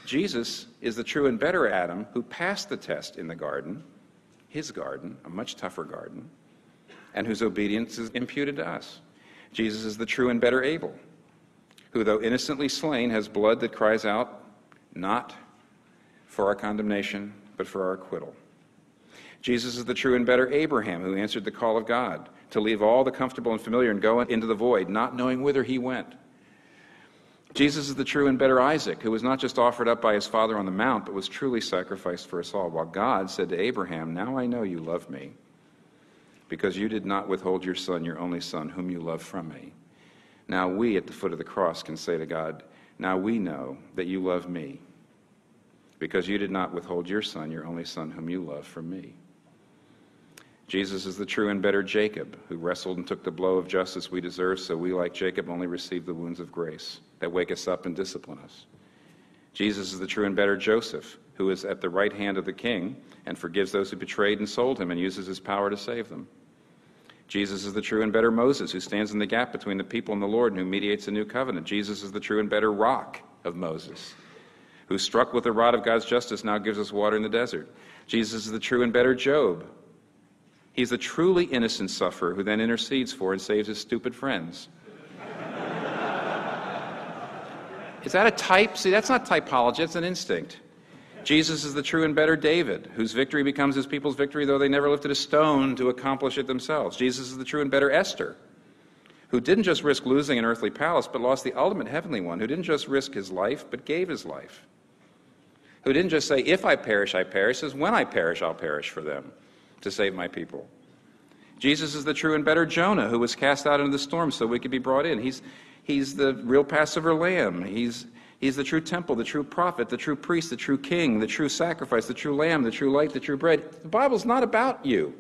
Jesus is the true and better Adam who passed the test in the garden, his garden, a much tougher garden, and whose obedience is imputed to us. Jesus is the true and better Abel, who, though innocently slain, has blood that cries out, not for our condemnation, but for our acquittal. Jesus is the true and better Abraham, who answered the call of God to leave all the comfortable and familiar and go into the void, not knowing whither he went. Jesus is the true and better Isaac, who was not just offered up by his father on the mount, but was truly sacrificed for us all, while God said to Abraham, "Now I know you love me, because you did not withhold your son, your only son, whom you love from me." Now we, at the foot of the cross, can say to God, "Now we know that you love me, because you did not withhold your son, your only son, whom you love from me." Jesus is the true and better Jacob, who wrestled and took the blow of justice we deserve, so we, like Jacob, only receive the wounds of grace that wake us up and discipline us. Jesus is the true and better Joseph, who is at the right hand of the king and forgives those who betrayed and sold him and uses his power to save them. Jesus is the true and better Moses, who stands in the gap between the people and the Lord and who mediates a new covenant. Jesus is the true and better rock of Moses, who, struck with the rod of God's justice, now gives us water in the desert. Jesus is the true and better Job. He's the truly innocent sufferer who then intercedes for and saves his stupid friends. Is that a type? See, that's not typology, it's an instinct. Jesus is the true and better David, whose victory becomes his people's victory, though they never lifted a stone to accomplish it themselves. Jesus is the true and better Esther, who didn't just risk losing an earthly palace, but lost the ultimate heavenly one, who didn't just risk his life, but gave his life. Who didn't just say, "If I perish, I perish," says, "When I perish, I'll perish for them, to save my people." Jesus is the true and better Jonah, who was cast out into the storm so we could be brought in. He's the real Passover lamb. He's the true temple, the true prophet, the true priest, the true king, the true sacrifice, the true lamb, the true light, the true bread. The Bible's not about you.